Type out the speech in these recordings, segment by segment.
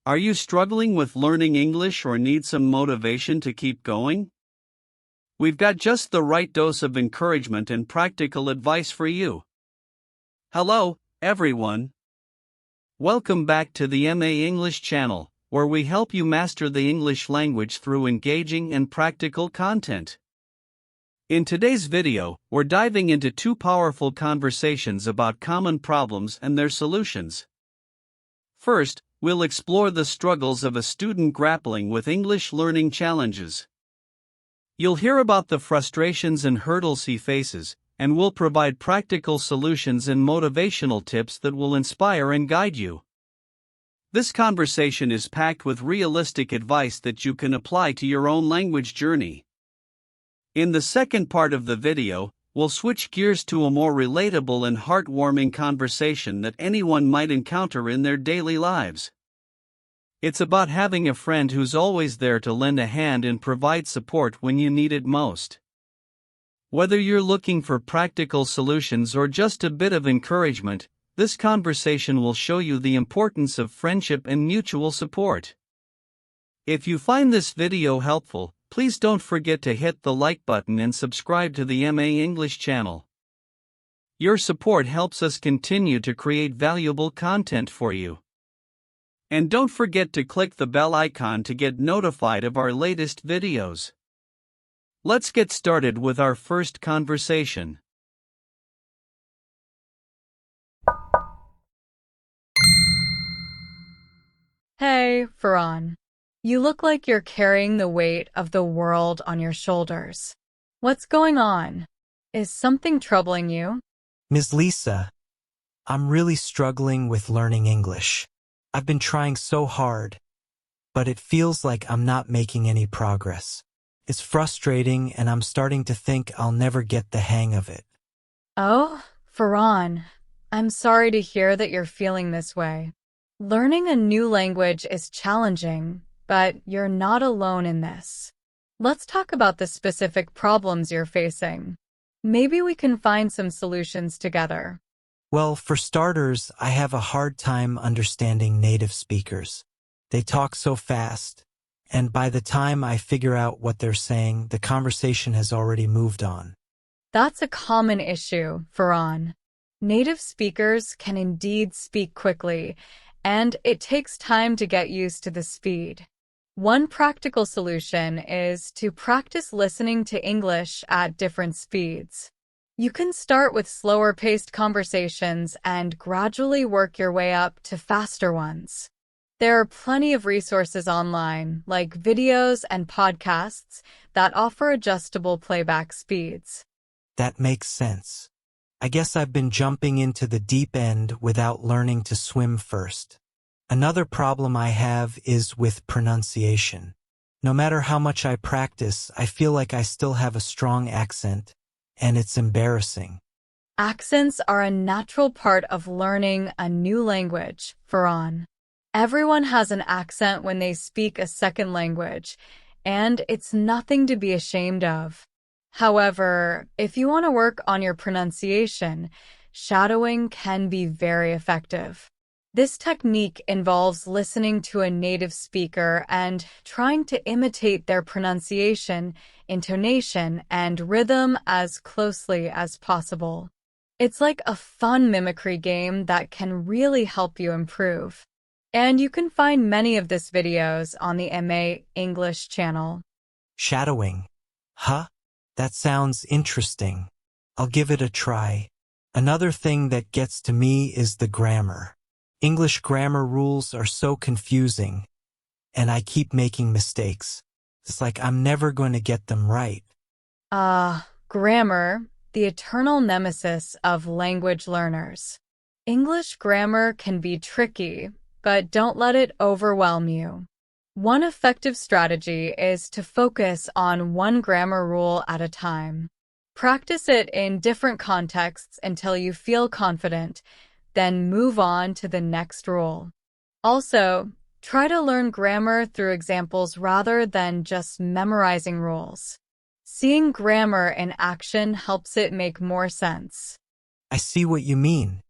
Are you struggling with learning English or need some motivation to keep going? We've got just the right dose of encouragement and practical advice for you. Hello, everyone. Welcome back to the MA English channel, where we help you master the English language through engaging and practical content. In today's video, we're diving into two powerful conversations about common problems and their solutions. First, we'll explore the struggles of a student grappling with English learning challenges. You'll hear about the frustrations and hurdles he faces, and we'll provide practical solutions and motivational tips that will inspire and guide you. This conversation is packed with realistic advice that you can apply to your own language journey. In the second part of the video, we'll switch gears to a more relatable and heartwarming conversation that anyone might encounter in their daily lives. It's about having a friend who's always there to lend a hand and provide support when you need it most. Whether you're looking for practical solutions or just a bit of encouragement, this conversation will show you the importance of friendship and mutual support. If you find this video helpful, please don't forget to hit the like button and subscribe to the MA English channel. Your support helps us continue to create valuable content for you. And don't forget to click the bell icon to get notified of our latest videos. Let's get started with our first conversation. Hey, Farhan. You look like you're carrying the weight of the world on your shoulders. What's going on? Is something troubling you? Ms. Lisa, I'm really struggling with learning English. I've been trying so hard, but it feels like I'm not making any progress. It's frustrating and I'm starting to think I'll never get the hang of it. Oh, Farhan, I'm sorry to hear that you're feeling this way. Learning a new language is challenging, but you're not alone in this. Let's talk about the specific problems you're facing. Maybe we can find some solutions together. Well, for starters, I have a hard time understanding native speakers. They talk so fast, and by the time I figure out what they're saying, the conversation has already moved on. That's a common issue, Farhan. Native speakers can indeed speak quickly, and it takes time to get used to the speed. One practical solution is to practice listening to English at different speeds. You can start with slower-paced conversations and gradually work your way up to faster ones. There are plenty of resources online, like videos and podcasts, that offer adjustable playback speeds. That makes sense. I guess I've been jumping into the deep end without learning to swim first. Another problem I have is with pronunciation. No matter how much I practice, I feel like I still have a strong accent, and it's embarrassing. Accents are a natural part of learning a new language, Farhan. Everyone has an accent when they speak a second language, and it's nothing to be ashamed of. However, if you want to work on your pronunciation, shadowing can be very effective. This technique involves listening to a native speaker and trying to imitate their pronunciation, intonation, and rhythm as closely as possible. It's like a fun mimicry game that can really help you improve. And you can find many of these videos on the MA English channel. Shadowing. Huh? That sounds interesting. I'll give it a try. Another thing that gets to me is the grammar. English grammar rules are so confusing, and I keep making mistakes. It's like I'm never going to get them right. Grammar, the eternal nemesis of language learners. English grammar can be tricky, but don't let it overwhelm you. One effective strategy is to focus on one grammar rule at a time. Practice it in different contexts until you feel confident, then move on to the next rule. Also, try to learn grammar through examples rather than just memorizing rules. Seeing grammar in action helps it make more sense. I see what you mean.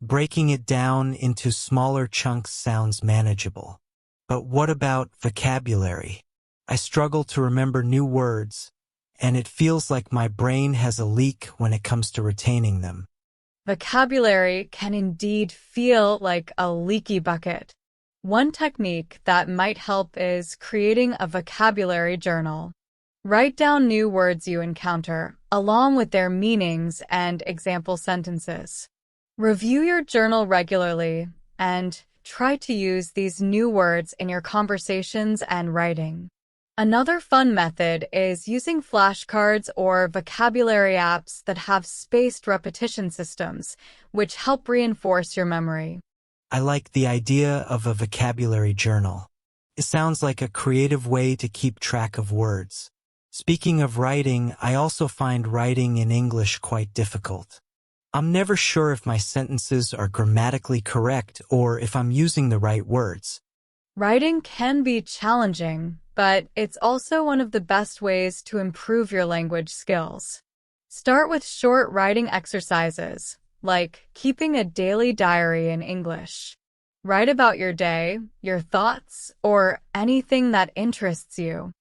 Breaking it down into smaller chunks sounds manageable. But what about vocabulary? I struggle to remember new words, and it feels like my brain has a leak when it comes to retaining them. Vocabulary can indeed feel like a leaky bucket. One technique that might help is creating a vocabulary journal. Write down new words you encounter, along with their meanings and example sentences. Review your journal regularly and try to use these new words in your conversations and writing. Another fun method is using flashcards or vocabulary apps that have spaced repetition systems, which help reinforce your memory. I like the idea of a vocabulary journal. It sounds like a creative way to keep track of words. Speaking of writing, I also find writing in English quite difficult. I'm never sure if my sentences are grammatically correct or if I'm using the right words. Writing can be challenging, but it's also one of the best ways to improve your language skills. Start with short writing exercises, like keeping a daily diary in English. Write about your day, your thoughts, or anything that interests you.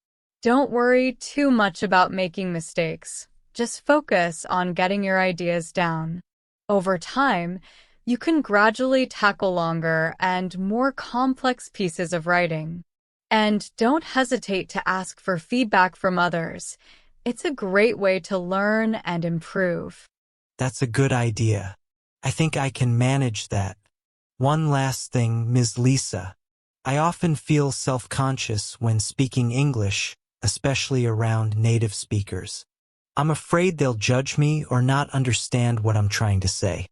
Don't worry too much about making mistakes. Just focus on getting your ideas down. Over time, you can gradually tackle longer and more complex pieces of writing. And don't hesitate to ask for feedback from others. It's a great way to learn and improve. That's a good idea. I think I can manage that. One last thing, Ms. Lisa. I often feel self-conscious when speaking English, especially around native speakers. I'm afraid they'll judge me or not understand what I'm trying to say.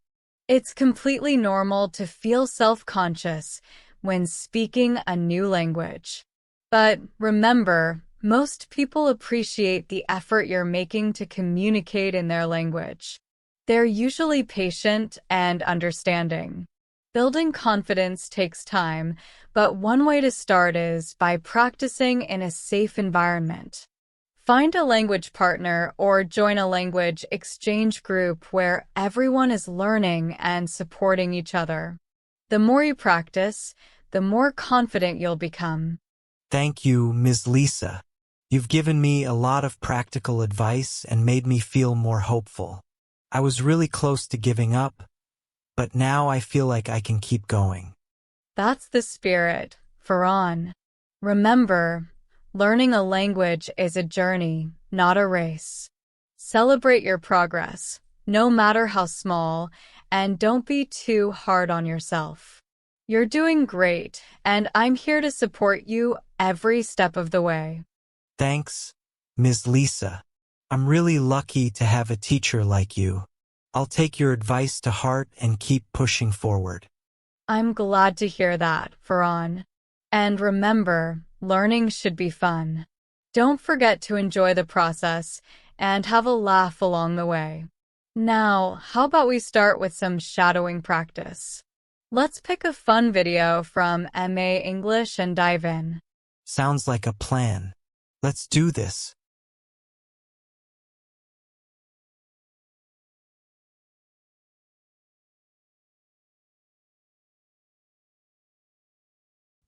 It's completely normal to feel self-conscious when speaking a new language. But remember, most people appreciate the effort you're making to communicate in their language. They're usually patient and understanding. Building confidence takes time, but one way to start is by practicing in a safe environment. Find a language partner or join a language exchange group where everyone is learning and supporting each other. The more you practice, the more confident you'll become. Thank you, Ms. Lisa. You've given me a lot of practical advice and made me feel more hopeful. I was really close to giving up, but now I feel like I can keep going. That's the spirit, Farhan. Remember, learning a language is a journey, not a race. Celebrate your progress, no matter how small, and don't be too hard on yourself. You're doing great, and I'm here to support you every step of the way. Thanks, Ms. Lisa. I'm really lucky to have a teacher like you. I'll take your advice to heart and keep pushing forward. I'm glad to hear that, Farhan. And remember, learning should be fun. Don't forget to enjoy the process and have a laugh along the way. Now, how about we start with some shadowing practice? Let's pick a fun video from MA English and dive in. Sounds like a plan. Let's do this.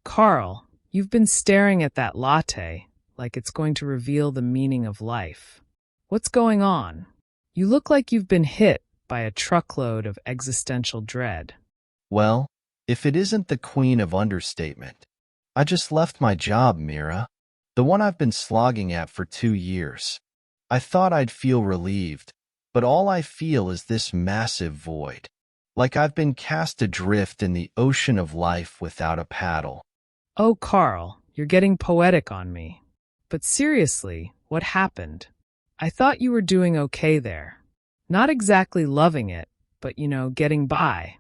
Carl, you've been staring at that latte like it's going to reveal the meaning of life. What's going on? You look like you've been hit by a truckload of existential dread. Well, if it isn't the queen of understatement. I just left my job, Mira. The one I've been slogging at for 2 years. I thought I'd feel relieved, but all I feel is this massive void. Like I've been cast adrift in the ocean of life without a paddle. Oh, Carl, you're getting poetic on me. But seriously, what happened? I thought you were doing okay there. Not exactly loving it, but getting by.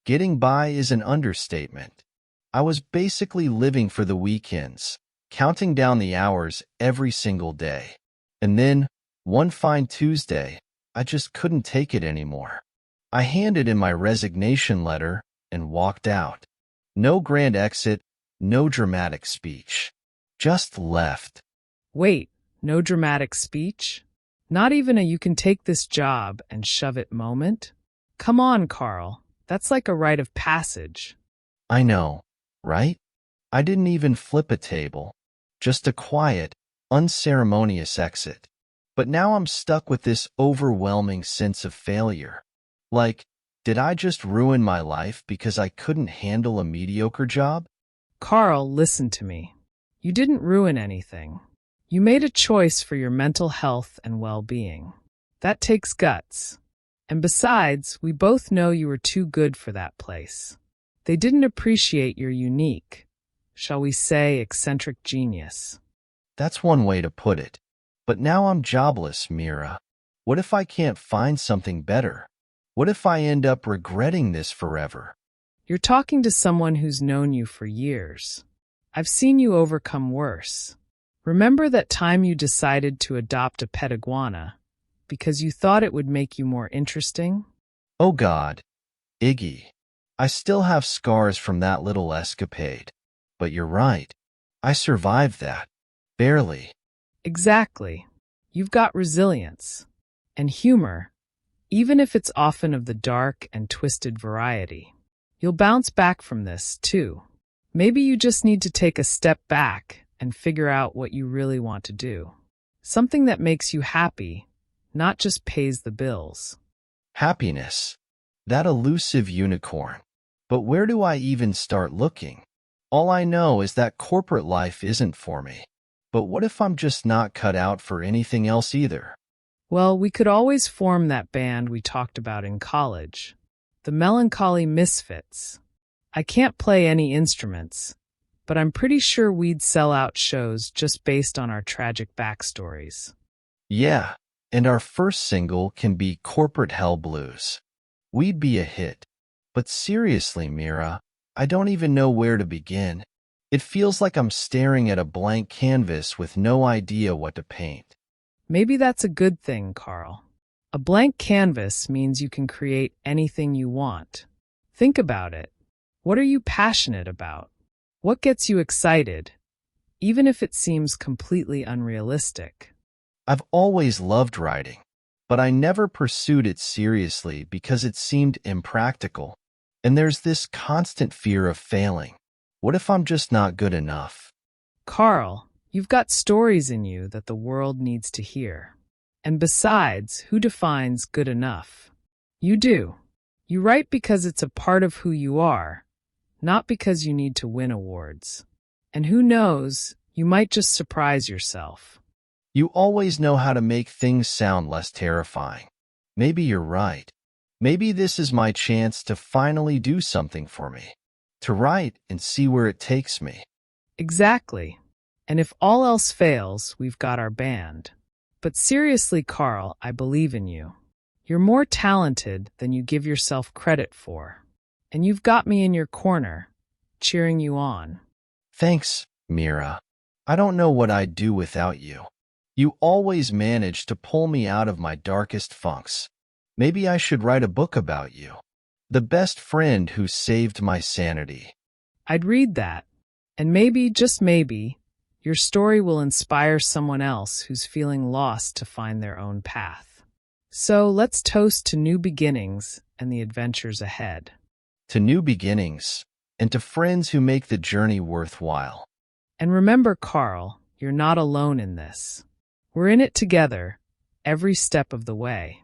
Getting by is an understatement. I was basically living for the weekends, counting down the hours every single day. And then, one fine Tuesday, I just couldn't take it anymore. I handed in my resignation letter and walked out. No grand exit, no dramatic speech. Just left. Wait, no dramatic speech? Not even a you can take this job and shove it moment? Come on, Carl. That's like a rite of passage. I know, right? I didn't even flip a table, just a quiet, unceremonious exit. But now I'm stuck with this overwhelming sense of failure. Like, did I just ruin my life because I couldn't handle a mediocre job? Carl, listen to me. You didn't ruin anything. You made a choice for your mental health and well-being. That takes guts. And besides, we both know you were too good for that place. They didn't appreciate your unique, shall we say, eccentric genius. That's one way to put it. But now I'm jobless, Mira. What if I can't find something better? What if I end up regretting this forever? You're talking to someone who's known you for years. I've seen you overcome worse. Remember that time you decided to adopt a pet iguana because you thought it would make you more interesting? Oh God, Iggy. I still have scars from that little escapade. But you're right. I survived that. Barely. Exactly. You've got resilience and humor, even if it's often of the dark and twisted variety. You'll bounce back from this, too. Maybe you just need to take a step back and figure out what you really want to do. Something that makes you happy, not just pays the bills. Happiness. That elusive unicorn. But where do I even start looking? All I know is that corporate life isn't for me. But what if I'm just not cut out for anything else either? Well, we could always form that band we talked about in college. The Melancholy Misfits. I can't play any instruments, but I'm pretty sure we'd sell out shows just based on our tragic backstories. Yeah, and our first single can be Corporate Hell Blues. We'd be a hit. But seriously, Mira, I don't even know where to begin. It feels like I'm staring at a blank canvas with no idea what to paint. Maybe that's a good thing, Carl. A blank canvas means you can create anything you want. Think about it. What are you passionate about? What gets you excited, even if it seems completely unrealistic? I've always loved writing, but I never pursued it seriously because it seemed impractical. And there's this constant fear of failing. What if I'm just not good enough? Carl, you've got stories in you that the world needs to hear. And besides, who defines good enough? You do. You write because it's a part of who you are, not because you need to win awards. And who knows, you might just surprise yourself. You always know how to make things sound less terrifying. Maybe you're right. Maybe this is my chance to finally do something for me. To write and see where it takes me. Exactly. And if all else fails, we've got our band. But seriously, Carl, I believe in you. You're more talented than you give yourself credit for. And you've got me in your corner, cheering you on. Thanks, Mira. I don't know what I'd do without you. You always manage to pull me out of my darkest funks. Maybe I should write a book about you. The best friend who saved my sanity. I'd read that. And maybe, just maybe, your story will inspire someone else who's feeling lost to find their own path. So let's toast to new beginnings and the adventures ahead. To new beginnings, and to friends who make the journey worthwhile. And remember, Carl, you're not alone in this. We're in it together, every step of the way.